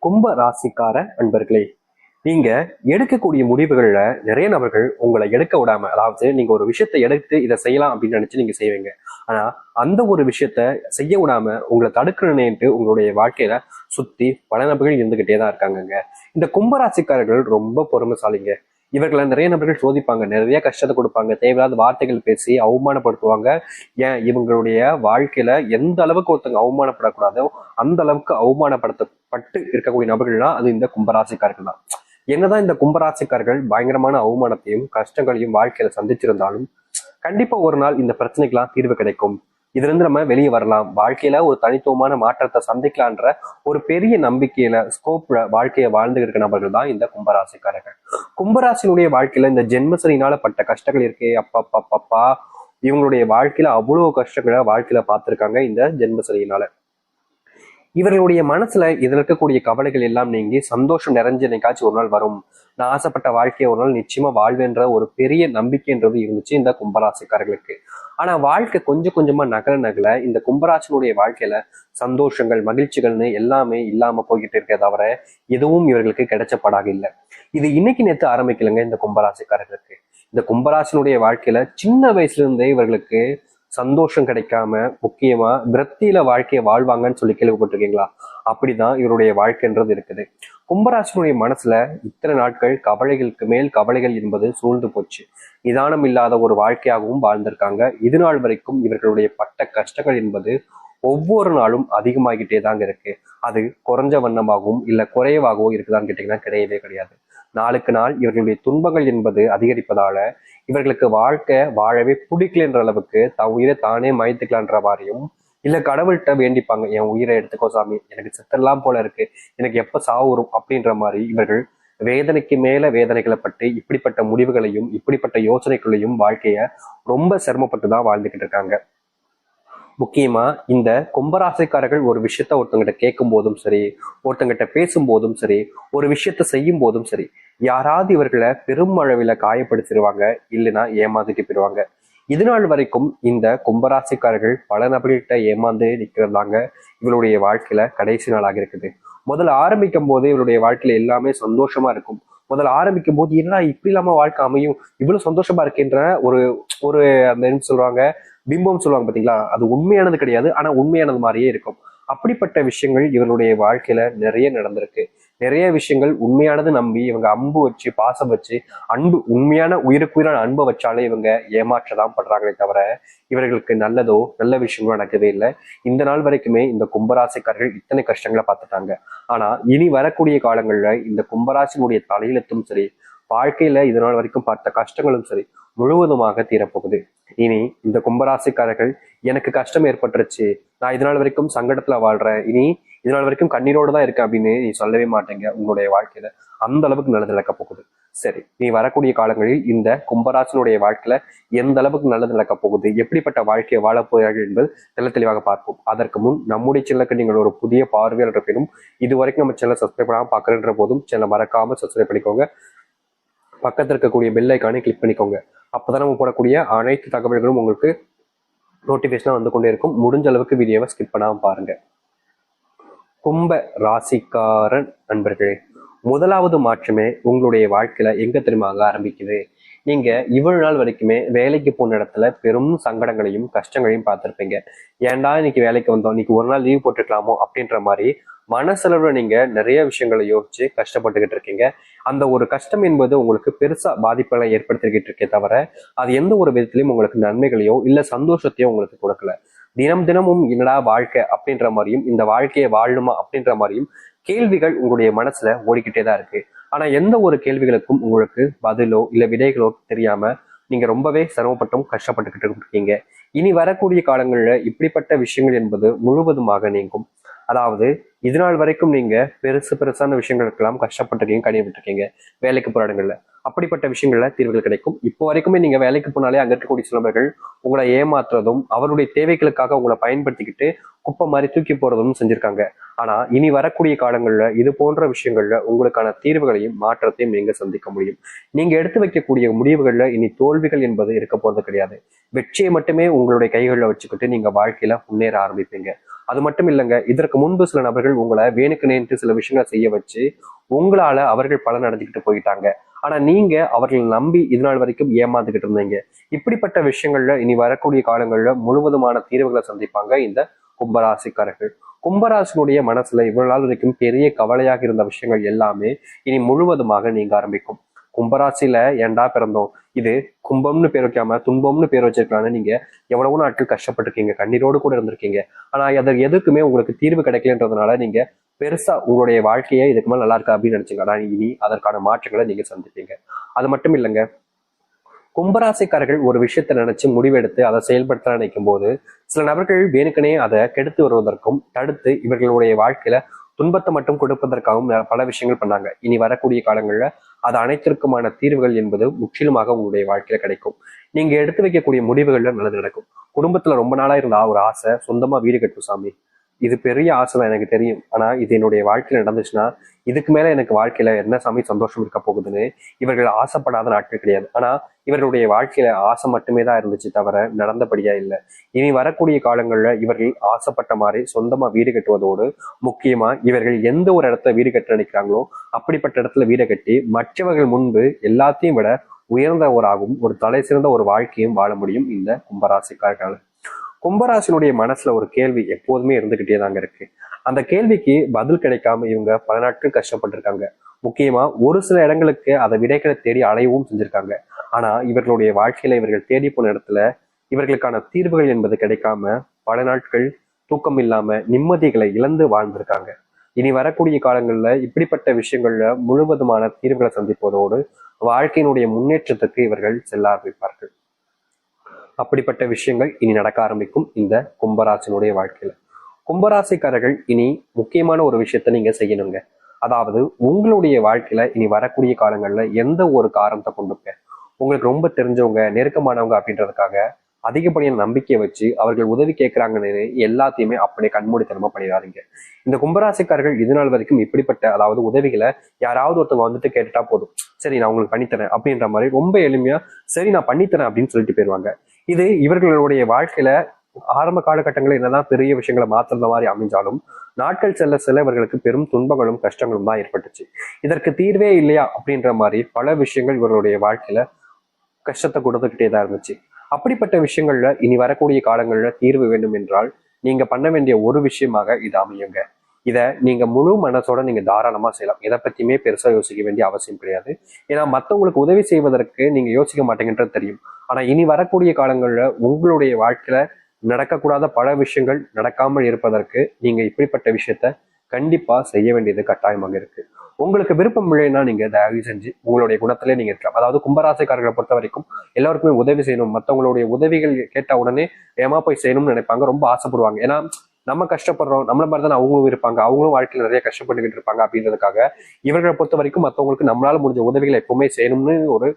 கும்ப ராசிக்கார அன்பர்களே, நீங்க எடுக்கக்கூடிய முடிவுகள்ல நிறைய நபர்கள் உங்களை எடுக்க விடாம, அதாவது நீங்க ஒரு விஷயத்தை எடுத்து இதை செய்யலாம் அப்படின்னு நினைச்சு நீங்க செய்வீங்க. ஆனா அந்த ஒரு விஷயத்த செய்ய விடாம உங்களை தடுக்கணும்னுட்டு உங்களுடைய வாழ்க்கையில சுத்தி பல நபர்கள் இருந்துகிட்டே தான் இருக்காங்கங்க. இந்த கும்பராசிக்காரர்கள் ரொம்ப பொறுமைசாலிங்க. இவர்களை நிறைய நபர்கள் சோதிப்பாங்க, நிறைய கஷ்டத்தை கொடுப்பாங்க, தேவையில்லாத வார்த்தைகள் பேசி அவமானப்படுத்துவாங்க. ஏன் இவங்களுடைய வாழ்க்கையில எந்த அளவுக்கு ஒருத்தங்க அவமானப்படக்கூடாதோ அந்த அளவுக்கு அவமானப்படுத்தப்பட்டு இருக்கக்கூடிய நபர்கள்னா அது இந்த கும்பராசிக்காரர்கள் தான். என்னதான் இந்த கும்பராசிக்காரர்கள் பயங்கரமான அவமானத்தையும் கஷ்டங்களையும் வாழ்க்கையில சந்திச்சிருந்தாலும் கண்டிப்பா ஒரு நாள் இந்த பிரச்சனைக்கெல்லாம் தீர்வு கிடைக்கும். இதுல இருந்து நம்ம வெளியே வரலாம், வாழ்க்கையில ஒரு தனித்துவமான மாற்றத்தை சந்திக்கலான்ற ஒரு பெரிய நம்பிக்கையில ஸ்கோப்ல வாழ்க்கையை வாழ்ந்து இருக்க நபர்கள் தான் இந்த கும்பராசிக்காரர்கள். கும்பராசினுடைய வாழ்க்கையில இந்த ஜென்மசனினால பட்ட கஷ்டங்கள் இருக்கே, அப்பா இவங்களுடைய வாழ்க்கையில அவ்வளவு கஷ்டங்களை வாழ்க்கையில பார்த்திருக்காங்க இந்த ஜென்மசனியினால. இவர்களுடைய மனசுல இதுல இருக்கக்கூடிய கவலைகள் எல்லாம் நீங்கி சந்தோஷம் நிறைஞ்ச என்னைக்காச்சும் ஒரு நாள் வரும், நான் ஆசைப்பட்ட வாழ்க்கையை ஒரு நாள் நிச்சயமா வாழ்வேன்ற ஒரு பெரிய நம்பிக்கைன்றது இருந்துச்சு இந்த கும்பராசிக்காரர்களுக்கு. ஆனா வாழ்க்கை கொஞ்சம் கொஞ்சமா நகர இந்த கும்பராசினுடைய வாழ்க்கையில சந்தோஷங்கள் மகிழ்ச்சிகள்னு எல்லாமே இல்லாம போய்கிட்டு இருக்க தவிர எதுவும் இவர்களுக்கு கிடைச்சப்படாக இல்லை. இது இன்னைக்கு நேற்று ஆரம்பிக்கலைங்க. இந்த கும்பராசிக்காரர்களுக்கு இந்த கும்பராசினுடைய வாழ்க்கையில சின்ன வயசுல இருந்தே இவர்களுக்கு சந்தோஷம் கிடைக்காம முக்கியமா விரக்தியில வாழ்க்கையை வாழ்வாங்கன்னு சொல்லி கேள்விப்பட்டிருக்கீங்களா? அப்படிதான் இவருடைய வாழ்க்கைன்றது இருக்குது. கும்பராசினுடைய மனசுல இத்தனை நாட்கள் கவலைகளுக்கு மேல் கவலைகள் என்பது சூழ்ந்து போச்சு. நிதானம் இல்லாத ஒரு வாழ்க்கையாகவும் வாழ்ந்திருக்காங்க. இது நாள் வரைக்கும் இவர்களுடைய பட்ட கஷ்டங்கள் என்பது ஒவ்வொரு நாளும் அதிகமாகிட்டே தாங்க இருக்கு. அது குறைஞ்ச வண்ணமாகவும் இல்ல குறைவாகவோ இருக்குதான்னு கேட்டீங்கன்னா கிடையவே கிடையாது. நாளுக்கு நாள் இவர்களுடைய துன்பங்கள் என்பது அதிகரிப்பதால இவர்களுக்கு வாழ்க்கை வாழவே பிடிக்கலன்ற அளவுக்கு உயிரை தானே மாய்த்துக்கலான்ற மாதிரியும் இல்ல கடவுள்கிட்ட வேண்டிப்பாங்க, என் உயிரை எடுத்துக்கோ சாமி, எனக்கு செத்தெல்லாம் போல இருக்கு, எனக்கு எப்ப சாவு வரும் அப்படின்ற மாதிரி இவர்கள் வேதனைக்கு மேல வேதனைகளை பட்டு இப்படிப்பட்ட முடிவுகளையும் இப்படிப்பட்ட யோசனைகளையும் வாழ்க்கைய ரொம்ப சிரமப்பட்டு தான் வாழ்ந்துகிட்டு இருக்காங்க. முக்கியமா இந்த கும்பராசிக்காரர்கள் ஒரு விஷயத்த ஒருத்தங்கிட்ட கேட்கும் போதும் சரி, ஒருத்தங்கிட்ட பேசும் போதும் சரி, ஒரு விஷயத்த செய்யும் போதும் சரி, யாராவது இவர்களை பெரும் அளவில் காயப்படுத்திடுவாங்க, இல்லைன்னா ஏமாத்திட்டு போயிடுவாங்க. இது நாள் வரைக்கும் இந்த கும்பராசிக்காரர்கள் பல நபர்கள்கிட்ட ஏமாந்து நிற்கிறதாங்க இவருடைய வாழ்க்கையில கடைசி நாளாக இருக்குது. முதல்ல ஆரம்பிக்கும் போது இவருடைய வாழ்க்கையில எல்லாமே சந்தோஷமா இருக்கும். முதல்ல ஆரம்பிக்கும் போது என்னடா இப்படி இல்லாம வாழ்க்கை அமையும், இவ்வளவு சந்தோஷமா இருக்கின்ற ஒரு ஒரு அந்த என்ன சொல்றாங்க, பிம்பம் சொல்லுவாங்க பாத்தீங்களா, அது உண்மையானது கிடையாது, ஆனா உண்மையானது மாதிரியே இருக்கும். அப்படிப்பட்ட விஷயங்கள் இவருடைய வாழ்க்கையில நிறைய நடந்திருக்கு. நிறைய விஷயங்கள் உண்மையானது நம்பி இவங்க அம்பு வச்சு பாசம் வச்சு அன்பு உண்மையான உயிருக்குயிரான அன்பை வச்சாலே இவங்க ஏமாற்றதான் படுறாங்களே தவிர இவர்களுக்கு நல்லதோ நல்ல விஷயங்களோ நடக்கவே இல்லை. இந்த நாள் வரைக்குமே இந்த கும்பராசிக்காரர்கள் இத்தனை கஷ்டங்களை பார்த்துட்டாங்க. ஆனா இனி வரக்கூடிய காலங்கள்ல இந்த கும்பராசினுடைய தலையெழுத்தும் சரி, வாழ்க்கையில இது நாள் வரைக்கும் பார்த்த கஷ்டங்களும் சரி முழுவதுமாக தீரப்போகுது. இனி இந்த கும்பராசிக்காரர்கள் எனக்கு கஷ்டம் ஏற்பட்டுருச்சு, நான் இதனால் வரைக்கும் சங்கடத்துல வாழ்றேன், இனி இதனால் வரைக்கும் கண்ணீரோடு தான் இருக்கேன் அப்படின்னு நீ சொல்லவே மாட்டேங்க உங்களுடைய வாழ்க்கையில. அந்த அளவுக்கு நல்லது நடக்க போகுது. சரி, நீ வரக்கூடிய காலங்களில் இந்த கும்பராசினுடைய வாழ்க்கையில எந்த அளவுக்கு நல்லது நடக்க போகுது, எப்படிப்பட்ட வாழ்க்கையை வாழப் போகிறார்கள் என்பது தெல்ல தெளிவாக பார்ப்போம். அதற்கு முன் நம்முடைய சேனலுக்கு நீங்கள் ஒரு புதிய பார்வையாளர் இருப்பினும் இது வரைக்கும் நம்ம சேனலை சப்ஸ்கிரைப் பண்ணாம பார்க்கறன்ற போதும் சேனலை மறக்காம சப்ஸ்கிரைப் பண்ணிக்கோங்க. பக்கத்தில் இருக்கக்கூடிய பெல் ஐக்கானை கிளிக் பண்ணிக்கோங்க. அப்போதான் நம்ம போடக்கூடிய அனைத்து தகவல்களும் உங்களுக்கு நோட்டிஃபிகேஷனாக வந்து கொண்டே இருக்கும். முடிஞ்ச அளவுக்கு வீடியோவை ஸ்கிப் பண்ணாம பாருங்க. கும்ப ராசிக்காரன் நண்பர்களே, முதலாவது மாற்றமே உங்களுடைய வாழ்க்கையில எங்க தெரியுமா ஆரம்பிக்குது? நீங்க இவ்வளவு நாள் வரைக்குமே வேலைக்கு போன இடத்துல பெரும் சங்கடங்களையும் கஷ்டங்களையும் பார்த்திருப்பீங்க. ஏன்டா இன்னைக்கு வேலைக்கு வந்தோம், இன்னைக்கு ஒரு நாள் லீவ் போட்டுக்கலாமோ அப்படின்ற மாதிரி மனசளவுல நீங்க நிறைய விஷயங்களை யோசிச்சு கஷ்டப்பட்டுக்கிட்டு இருக்கீங்க. அந்த ஒரு கஷ்டம் என்பது உங்களுக்கு பெருசா பாதிப்புகளை ஏற்படுத்திக்கிட்டு இருக்கே தவிர அது எந்த ஒரு விதத்திலையும் உங்களுக்கு நன்மைகளையோ இல்ல சந்தோஷத்தையோ உங்களுக்கு கொடுக்கல. தினம் தினமும் என்னடா வாழ்க்கை அப்படின்ற மாதிரியும் இந்த வாழ்க்கையை வாழணுமா அப்படின்ற மாதிரியும் கேள்விகள் உங்களுடைய மனசுல ஓடிக்கிட்டே தான் இருக்கு. ஆனா எந்த ஒரு கேள்விகளுக்கும் உங்களுக்கு பதிலோ இல்ல விடைகளோ தெரியாம நீங்க ரொம்பவே சிரமப்பட்டும் கஷ்டப்பட்டுக்கிட்டு இருக்கீங்க. இனி வரக்கூடிய காலங்கள்ல இப்படிப்பட்ட விஷயங்கள் என்பது முழுவதுமாக நீங்கும். அதாவது இது நாள் வரைக்கும் நீங்க பெருசான விஷயங்களுக்கெல்லாம் கஷ்டப்பட்டிருக்கீங்க, கடினப்பட்டிருக்கீங்க வேலைக்கு போற இடங்கள்ல. அப்படிப்பட்ட விஷயங்கள்ல தீர்வுகள் கிடைக்கும். இப்போ வரைக்குமே நீங்க வேலைக்கு போனாலே அங்க இருக்கக்கூடிய சிலவர்கள் உங்களை ஏமாத்துறதும் அவருடைய தேவைகளுக்காக உங்களை பயன்படுத்திக்கிட்டு குப்பை மாதிரி தூக்கி போறதும் செஞ்சிருக்காங்க. ஆனா இனி வரக்கூடிய காலங்கள்ல இது போன்ற விஷயங்கள்ல உங்களுக்கான தீர்வுகளையும் மாற்றத்தையும் நீங்க சந்திக்க முடியும். நீங்க எடுத்து வைக்கக்கூடிய முடிவுகள்ல இனி தோல்விகள் என்பது இருக்க போறது கிடையாது. வெற்றியை மட்டுமே உங்களுடைய கைகளில் வச்சுக்கிட்டு நீங்க வாழ்க்கையில முன்னேற ஆரம்பிப்பீங்க. அது மட்டும் இல்லைங்க, இதற்கு முன்பு சில நபர்கள் உங்களை வேணுக்கு நேர்த்து சில விஷயங்களை செய்ய வச்சு உங்களால அவர்கள் பலன் அடைஞ்சுக்கிட்டு போயிட்டாங்க. ஆனா நீங்க அவர்களை நம்பி இது நாள் வரைக்கும் ஏமாந்துகிட்டு இருந்தீங்க. இப்படிப்பட்ட விஷயங்கள்ல இனி வரக்கூடிய காலங்கள்ல முழுவதுமான தீர்வுகளை சந்திப்பாங்க இந்த கும்பராசிக்காரர்கள். கும்பராசினுடைய மனசுல இவ்வளவு நாள் வரைக்கும் பெரிய கவலையாக இருந்த விஷயங்கள் எல்லாமே இனி முழுவதுமாக நீங்க ஆரம்பிக்கும். கும்பராசியில ஏண்டா பிறந்தோம், இது கும்பம்னு பேர் வைக்காம துன்பம்னு பேர் வச்சிருக்கலாம்னு நீங்க எவ்வளவோ நாட்கள் கஷ்டப்பட்டிருக்கீங்க, கண்ணீரோடு கூட இருந்திருக்கீங்க. ஆனா அதற்கு எதுக்குமே உங்களுக்கு தீர்வு கிடைக்கலன்றதுனால நீங்க பெருசா உங்களுடைய வாழ்க்கையை இதுக்கு மேல நல்லா இருக்கா அப்படின்னு நினைச்சீங்க. ஆனா இனி அதற்கான மாற்றங்களை நீங்க சந்திப்பீங்க. அது மட்டும் இல்லைங்க, கும்பராசிக்காரர்கள் ஒரு விஷயத்தை நினைச்சு முடிவெடுத்து அதை செயல்படுத்த நினைக்கும் போது சில நபர்கள் வேணுக்கனே அதை கெடுத்து வருவதற்கும் தடுத்து இவர்களுடைய வாழ்க்கையில துன்பத்தை மட்டும் கொடுப்பதற்காகவும் பல விஷயங்கள் பண்ணாங்க. இனி வரக்கூடிய காலங்கள்ல அது அனைத்திற்குமான தீர்வுகள் என்பது முற்றிலுமாக உங்களுடைய வாழ்க்கையில கிடைக்கும். நீங்க எடுத்து வைக்கக்கூடிய முடிவுகள்ல நல்லது நடக்கும். குடும்பத்துல ரொம்ப நாளா இருந்த ஒரு ஆசை, சொந்தமா வீடு கட்டும் சாமி, இது பெரிய ஆசை தான் எனக்கு தெரியும். ஆனா இது என்னுடைய வாழ்க்கையில நடந்துச்சுன்னா இதுக்கு மேல எனக்கு வாழ்க்கையில என்ன சாமி சந்தோஷம் இருக்க போகுதுன்னு இவர்கள் ஆசைப்படாத நாட்கள் கிடையாது. ஆனா இவர்களுடைய வாழ்க்கையில ஆசை மட்டுமே தான் இருந்துச்சு தவிர நடந்தபடியா இல்லை. இனி வரக்கூடிய காலங்கள்ல இவர்கள் ஆசைப்பட்ட மாதிரி சொந்தமா வீடு கட்டுவதோடு முக்கியமா இவர்கள் எந்த ஒரு இடத்துல வீடு கட்ட நினைக்கிறாங்களோ அப்படிப்பட்ட இடத்துல வீடு கட்டி மற்றவர்கள் முன்பு எல்லாத்தையும் விட உயர்ந்தவராகவும் ஒரு தலை சிறந்த ஒரு வாழ்க்கையும் வாழ முடியும் இந்த கும்பராசிக்காரர்கள். கும்பராசினுடைய மனசுல ஒரு கேள்வி எப்போதுமே இருந்துகிட்டே தாங்க இருக்கு. அந்த கேள்விக்கு பதில் கிடைக்காம இவங்க பல நாட்கள் கஷ்டப்பட்டிருக்காங்க. முக்கியமா ஒரு சில இடங்களுக்கு அதை விடைகளை தேடி அலையவும் செஞ்சிருக்காங்க. ஆனா இவர்களுடைய வாழ்க்கையில இவர்கள் தேடி போன இடத்துல இவர்களுக்கான தீர்வுகள் என்பது கிடைக்காம பல நாட்கள் தூக்கம் இல்லாம நிம்மதிகளை இழந்து வாழ்ந்திருக்காங்க. இனி வரக்கூடிய காலங்கள்ல இப்படிப்பட்ட விஷயங்கள்ல முழுவதுமான தீர்வுகளை சந்திப்பதோடு வாழ்க்கையினுடைய முன்னேற்றத்துக்கு இவர்கள் செல்ல ஆரம்பிப்பார்கள். அப்படிப்பட்ட விஷயங்கள் இனி நடக்க ஆரம்பிக்கும் இந்த கும்பராசினுடைய வாழ்க்கையில. கும்பராசிக்காரர்கள் இனி முக்கியமான ஒரு விஷயத்த நீங்க செய்யணுங்க. அதாவது உங்களுடைய வாழ்க்கையில இனி வரக்கூடிய காலங்கள்ல எந்த ஒரு காரணத்தை கொண்டுங்க உங்களுக்கு ரொம்ப தெரிஞ்சவங்க நெருக்கமானவங்க அப்படின்றதுக்காக அதிகப்படியான நம்பிக்கையை வச்சு அவர்கள் உதவி கேட்கிறாங்கன்னு எல்லாத்தையுமே அப்படியே கண்மூடித்தனமா பண்ணிடாதீங்க. இந்த கும்பராசிக்காரர்கள் இது நாள் வரைக்கும் இப்படிப்பட்ட அதாவது உதவிகளை யாராவது ஒருத்தவங்க வந்துட்டு கேட்டுட்டா போதும், சரி நான் உங்களுக்கு பண்ணித்தரேன் அப்படின்ற மாதிரி ரொம்ப எளிமையா சரி நான் பண்ணித்தரேன் அப்படின்னு சொல்லிட்டு போயிருவாங்க. இது இவர்களுடைய வாழ்க்கையில ஆரம்ப காலகட்டங்களில் என்னதான் பெரிய விஷயங்களை மாத்துற மாதிரி அமைஞ்சாலும் நாட்கள் செல்ல செல்ல இவர்களுக்கு பெரும் துன்பங்களும் கஷ்டங்களும் தான் ஏற்பட்டுச்சு. இதற்கு தீர்வே இல்லையா அப்படின்ற மாதிரி பல விஷயங்கள் இவர்களுடைய வாழ்க்கையில கஷ்டத்தை கொடுத்துக்கிட்டே தான் இருந்துச்சு. அப்படிப்பட்ட விஷயங்கள்ல இனி வரக்கூடிய காலங்கள்ல தீர்வு வேண்டும் என்றால் நீங்க பண்ண வேண்டிய ஒரு விஷயமாக இது அமையுங்க. இத நீங்க முழு மனசோட நீங்க தாராளமா செய்யலாம். எதை பத்தியுமே பெருசா யோசிக்க வேண்டிய அவசியம் கிடையாது. ஏன்னா மத்தவங்களுக்கு உதவி செய்வதற்கு நீங்க யோசிக்க மாட்டேங்கன்றது தெரியும். ஆனா இனி வரக்கூடிய காலங்கள்ல உங்களுடைய வாழ்க்கையில நடக்கக்கூடாத பல விஷயங்கள் நடக்காமல் இருப்பதற்கு நீங்க இப்படிப்பட்ட விஷயத்த கண்டிப்பா செய்ய வேண்டியது கட்டாயமாக இருக்கு. உங்களுக்கு விருப்பம் இல்லைன்னா நீங்க தயவு செஞ்சு உங்களுடைய குணத்திலே நீங்க இருக்கலாம். அதாவது கும்பராசிக்காரர்களை பொறுத்த வரைக்கும் எல்லாருக்குமே உதவி செய்யணும், மற்றவங்களுடைய உதவிகள் கேட்ட உடனே ஏமா போய் செய்யணும்னு நினைப்பாங்க, ரொம்ப ஆசைப்படுவாங்க. ஏன்னா நம்ம கஷ்டப்படுறோம், நம்மள மாதிரி தானே அவங்களும் இருப்பாங்க, அவங்களும் வாழ்க்கையில் நிறைய கஷ்டப்பட்டுக்கிட்டு இருப்பாங்க அப்படின்றதுக்காக இவர்களை பொறுத்த வரைக்கும் மற்றவங்களுக்கு நம்மளால முடிஞ்ச உதவிகளை எப்பவுமே செய்யணும்னு ஒரு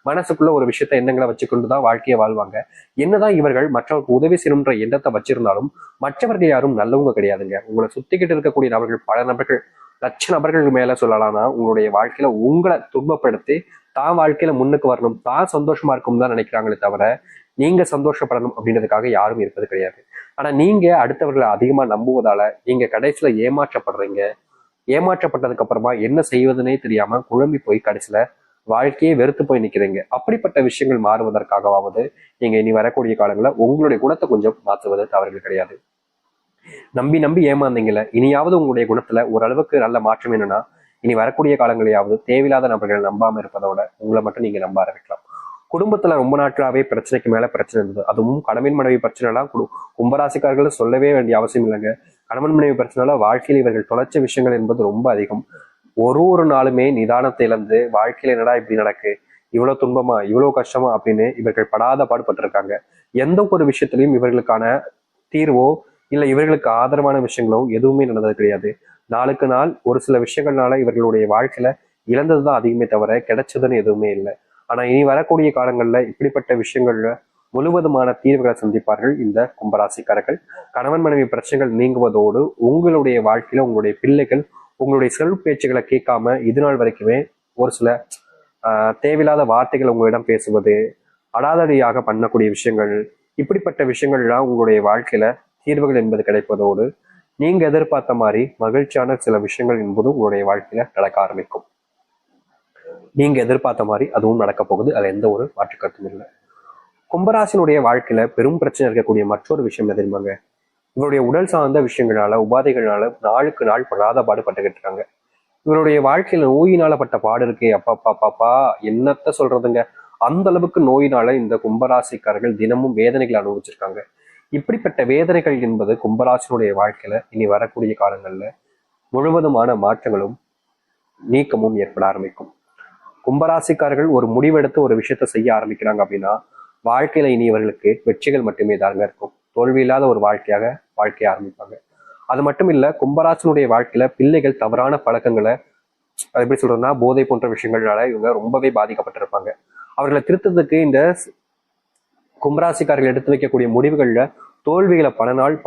மனசுக்குள்ள ஒரு விஷயத்த எண்ணங்களை வச்சுக்கொண்டுதான் வாழ்க்கையை வாழ்வாங்க. என்னதான் இவர்கள் மற்றவர்களுக்கு உதவி செய்யணும்ன்ற எண்ணத்தை வச்சிருந்தாலும் மற்றவர்கள் யாரும் நல்லவங்க கிடையாதுங்க. உங்களை சுத்திக்கிட்டு இருக்கக்கூடிய நபர்கள் பல நபர்கள் லட்ச நபர்கள் மேல சொல்லலாம்னா உங்களுடைய வாழ்க்கையில உங்களை துன்பப்படுத்தி தான் வாழ்க்கையில முன்னுக்கு வரணும், தான் சந்தோஷமா இருக்கும் தான் நினைக்கிறாங்களே தவிர நீங்க சந்தோஷப்படணும் அப்படின்றதுக்காக யாரும் இருப்பது கிடையாது. ஆனா நீங்க அடுத்தவர்களை அதிகமா நம்புவதால நீங்க கடைசியில ஏமாற்றப்படுறீங்க. ஏமாற்றப்பட்டதுக்கு அப்புறமா என்ன செய்வதுன்னே தெரியாம குழம்பி போய் கடைசியில வாழ்க்கையே வெறுத்து போய் நிக்கிறீங்க. அப்படிப்பட்ட விஷயங்கள் மாறுவதற்காகவாவது நீங்க இனி வரக்கூடிய காலங்களில் உங்களுடைய குணத்தை கொஞ்சம் மாற்றுவது தவறுகள் கிடையாது. நம்பி நம்பி ஏமாந்தீங்கல்ல, இனியாவது உங்களுடைய குணத்துல ஓரளவுக்கு நல்ல மாற்றம் என்னன்னா இனி வரக்கூடிய காலங்களையாவது தேவையில்லாத நபர்கள் நம்பாம இருப்பதோட உங்களை மட்டும் நீங்க நம்ப ஆரம்பிக்கலாம். குடும்பத்துல ரொம்ப நாட்களாவே பிரச்சனைக்கு மேல பிரச்சனை இருந்தது, அதுவும் கணவன் மனைவி பிரச்சனை எல்லாம் கும்பராசிக்காரர்கள் சொல்லவே வேண்டிய அவசியம் இல்லைங்க. கணவன் மனைவி பிரச்சனைல வாழ்க்கையில் இவர்கள் தொலைச்ச விஷயங்கள் என்பது ரொம்ப அதிகம். ஒரு நாளுமே நிதானத்தை இழந்து வாழ்க்கையில என்னடா இப்படி நடக்கு, இவ்வளவு துன்பமா இவ்வளவு கஷ்டமா அப்படின்னு இவர்கள் படாத பாடுபட்டிருக்காங்க. எந்த ஒரு விஷயத்திலையும் இவர்களுக்கான தீர்வோ இல்ல இவர்களுக்கு ஆதரவான விஷயங்களோ எதுவுமே நடந்தது கிடையாது. நாளுக்கு நாள் ஒரு சில விஷயங்கள்னால இவர்களுடைய வாழ்க்கையில இழந்ததுதான் அதிகமே தவிர கிடைச்சதுன்னு எதுவுமே இல்லை. ஆனா இனி வரக்கூடிய காலங்கள்ல இப்படிப்பட்ட விஷயங்கள்ல முழுவதுமான தீர்வுகளை சந்திப்பார்கள் இந்த கும்பராசிக்காரர்கள். கணவன் மனைவி பிரச்சனைகள் நீங்குவதோடு உங்களுடைய வாழ்க்கையில உங்களுடைய பிள்ளைகள் உங்களுடைய செல்வ பேச்சுகளை கேட்காம இது நாள் வரைக்குமே ஒரு சில தேவையில்லாத வார்த்தைகள் உங்களிடம் பேசுவது, அடாதடியாக பண்ணக்கூடிய விஷயங்கள், இப்படிப்பட்ட விஷயங்கள்லாம் உங்களுடைய வாழ்க்கையில தீர்வுகள் என்பது கிடைப்பதோடு நீங்க எதிர்பார்த்த மாதிரி மகிழ்ச்சியான சில விஷயங்கள் என்பதும் உங்களுடைய வாழ்க்கையில நடக்க ஆரம்பிக்கும். நீங்க எதிர்பார்த்த மாதிரி அதுவும் நடக்க போகுது. அது எந்த ஒரு மாற்று கருத்தும் இல்லை. கும்பராசினுடைய வாழ்க்கையில பெரும் பிரச்சனை இருக்கக்கூடிய மற்றொரு விஷயம் என்ன தெரியுமாங்க? இவருடைய உடல் சார்ந்த விஷயங்களால உபாதைகளால நாளுக்கு நாள் படாத பாடுபட்டுக்கிட்டு இருக்காங்க. இவருடைய வாழ்க்கையில நோயினால பட்ட பாடு இருக்கே, அப்பா பாப்பா என்னத்த சொல்றதுங்க. அந்த அளவுக்கு நோயினால இந்த கும்பராசிக்காரர்கள் தினமும் வேதனைகள் அனுபவிச்சிருக்காங்க. இப்படிப்பட்ட வேதனைகள் என்பது கும்பராசினுடைய வாழ்க்கையில இனி வரக்கூடிய காலங்கள்ல முழுவதுமான மாற்றங்களும் நீக்கமும் ஏற்பட ஆரம்பிக்கும். கும்பராசிக்காரர்கள் ஒரு முடிவெடுத்து ஒரு விஷயத்த செய்ய ஆரம்பிக்கிறாங்க அப்படின்னா வாழ்க்கையில இனி இவர்களுக்கு வெற்றிகள் மட்டுமே தாங்க இருக்கும். தோல்வி இல்லாத ஒரு வாழ்க்கைய ஆரம்பிப்பாங்க. அது மட்டும் இல்ல, கும்பராசினுடைய வாழ்க்கையில பிள்ளைகள் தவறான பழக்கங்களை, அது எப்படி சொல்றதுன்னா போதை போன்ற விஷயங்கள்னால இவங்க ரொம்பவே பாதிக்கப்பட்டிருப்பாங்க. அவர்களை திருத்தத்துக்கு இந்த கும்பராசிக்காரர்கள் எடுத்து வைக்கக்கூடிய முடிவுகள்ல தோல்விகளை பல நாள்